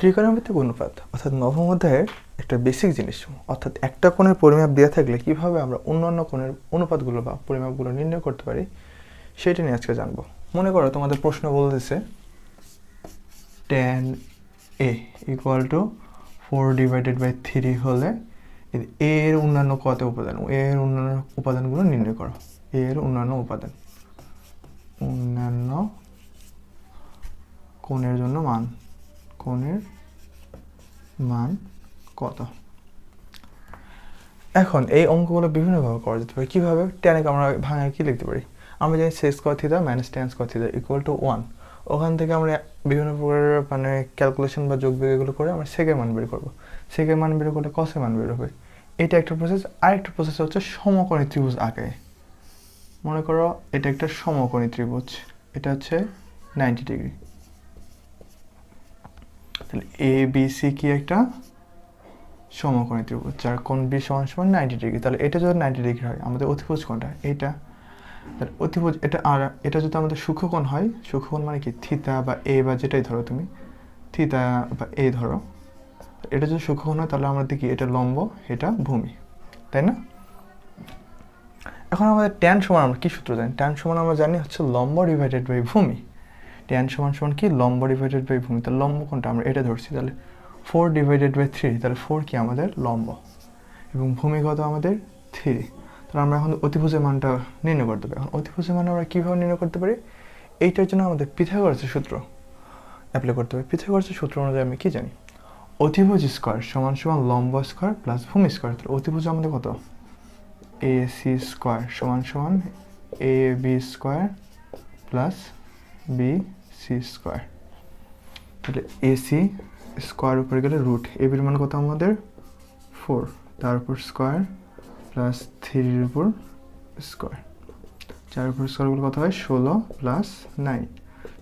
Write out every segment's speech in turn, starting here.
ত্রিকোণমিতিক অনুপাত অর্থাৎ নবম অধ্যায়ের একটা বেসিক জিনিস, অর্থাৎ একটা কোণের পরিমাপ দেওয়া থাকলে কিভাবে আমরা অন্যান্য কোণের অনুপাতগুলো বা পরিমাপগুলো নির্ণয় করতে পারি সেটা নিয়ে আজকে জানবো। মনে করো তোমাদের প্রশ্ন বলতেছে tan a ইকুয়াল টু 4/3 হলে এর অন্যান্য কত উপাদান, এর অন্যান্য উপাদানগুলো নির্ণয় করো। এর অন্যান্য উপাদান, অন্যান্য কোণের জন্য মান, কোণের মান কত। এখন এই অঙ্কগুলো বিভিন্নভাবে করা যেতে পারে। কীভাবে? ট্যানকে আমরা ভাঙায় কী লিখতে পারি? আমরা জানি sec square theta minus tan square theta equal to 1। ওখান থেকে আমরা বিভিন্ন প্রকারের মানে ক্যালকুলেশন বা যোগ বিয়োগ এগুলো করে আমরা সেকের মান বের করবো। সেকের মান বের করলে কসের মান বের হবে। এটা একটা প্রসেস। আরেকটা প্রসেস হচ্ছে সমকোণী ত্রিভুজ আঁকে। মনে করো এটা একটা সমকোণী ত্রিভুজ, এটা হচ্ছে 90 ডিগ্রি। তাহলে এ বি সি কি একটা সমকোণী ত্রিভুজ যার কোণ বি সমান সমান 90 ডিগ্রি। তাহলে এটা যদি 90 ডিগ্রি হয়, আমাদের অতিভুজ কোণটা এটা, তাহলে অতিভুজ এটা। আর এটা যদি আমাদের সূক্ষ্মকোণ হয়, সূক্ষ্মকোণ মানে কি থিতা বা এ বা যেটাই ধরো তুমি, থিতা বা এ ধরো, এটা যদি সূক্ষ্মকোণ হয় তাহলে আমরা দেখি এটা লম্ব, এটা ভূমি, তাই না? এখন আমাদের ট্যান সমান আমরা কি সূত্র জানি? ট্যান সমান আমরা জানি হচ্ছে লম্ব ডিভাইডেড বাই ভূমি। ট্যান সমান সমান কি? লম্ব ডিভাইডেড বাই ভূমি। তাহলে লম্ব কোণটা আমরা এটা ধরছি, তাহলে 4/3, তাহলে 4 কি আমাদের লম্ব এবং ভূমি কত আমাদের 3। তাহলে আমরা এখন অতিভুজের মানটা নির্ণয় করতে পারি। এখন অতিভুজের মান আমরা কীভাবে নির্ণয় করতে পারি? এইটার জন্য আমাদের পিথাগোরাসের সূত্র অ্যাপ্লাই করতে হবে। পিথাগোরাসের সূত্র অনুযায়ী আমি কি জানি? অতিভুজ স্কয়ার সমান সমান লম্ব স্কয়ার প্লাস ভূমি স্কয়ার। তাহলে অতিভুজ আমাদের কত? এ সি স্কয়ার সমান সমান A B square plus B C square. তাহলে এ সি স্কোয়ার উপরে গেলে রুট, এ বির মান কত আমাদের 4, তার উপর স্কোয়ার প্লাস 3-র উপর স্কোয়ার, 4 উপর স্কোয়ারগুলো কত হয়? 16 প্লাস 9,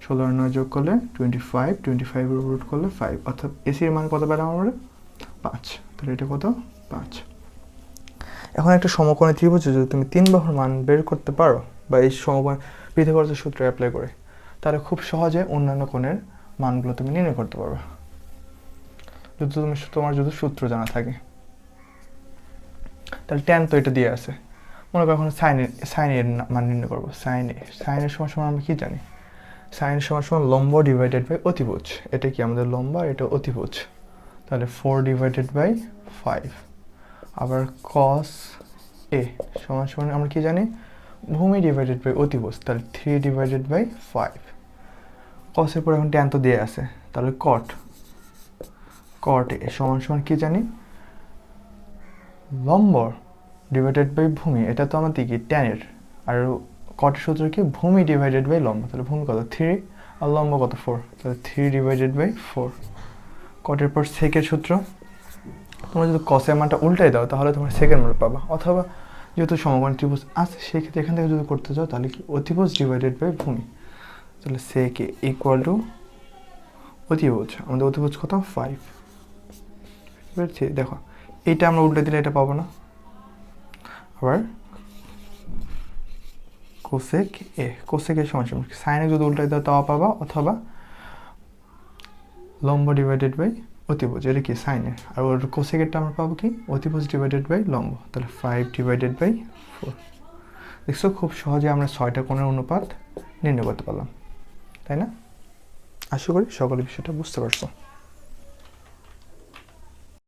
16 আর 9 যোগ করলে 25, 25-এর উপর রুট করলে 5, অর্থাৎ এসির মান কত পেলাম আমরা? 5। তাহলে এটা কত? 5। এখন একটা সমকোণী ত্রিভুজে যদি তুমি 3 বাহুর মান বের করতে পারো বা এই সমকোণ পিথাগোরাসের সূত্র অ্যাপ্লাই করে, তাহলে খুব সহজে অন্যান্য কোণের মানগুলো তুমি নির্ণয় করতে পারবে, যদি তোমার যদি সূত্র জানা থাকে। তাহলে ট্যান তো এটা দিয়ে আছে। মনে করো এখন সাইনের মান নির্ণয় করবো। সাইনের সমান সমান আমরা কি জানি? সাইনের সমান সমান লম্ব ডিভাইডেড বাই অতিভুজ। এটা কি আমাদের লম্ব আর এটা অতিভুজ। তাহলে 4/5। আবার কস এ সমান সমান আমরা কি জানি? ভূমি ডিভাইডেড বাই অতিভুজ। তাহলে 3/5। কসের পর এখন ট্যান তো দিয়ে আছে, তাহলে কট এ সমান সমান কি জানি? লম্ব ডিভাইডেড বাই ভূমি। এটা তো আমাদের কি ট্যানের, আর কটের সূত্র কি? ভূমি ডিভাইডেড বাই লম্ব। তাহলে ভূমি কত? 3 আর লম্ব কত? 4। তাহলে 3/4। কটের পর সেকের সূত্র। তোমরা যদি কসের মানটা উল্টাই দাও তাহলে তোমরা সেকের মান পাবা, অথবা যেহেতু সমকোণ ত্রিভুজ আছে সেক্ষেত্রে এখান থেকে যদি করতে চাও তাহলে কি? অতিভুজ ডিভাইডেড বাই ভূমি। তাহলে সেক ইকুয়াল টু অতিভুজ, আমাদের অতিভুজ কত? 5। বুঝছি? দেখো এইটা আমরা উল্টে দিলে এটা পাবো না। আবার কোসেক এ সমান সমান সাইনে যদি উল্টে দাও তাও পাবা, অথবা লম্ব ডিভাইডেড বাই অতিভুজ, এটা কি সাইনের, আর ওর কোসেকেরটা আমরা পাবো কি? অতিভুজ ডিভাইডেড বাই লম্ব। তাহলে 5/4। দেখছো খুব সহজে আমরা 6টা কোণের অনুপাত নির্ণয় করতে পারলাম, তাই না? আশা করি সকলে বিষয়টা বুঝতে পারছো।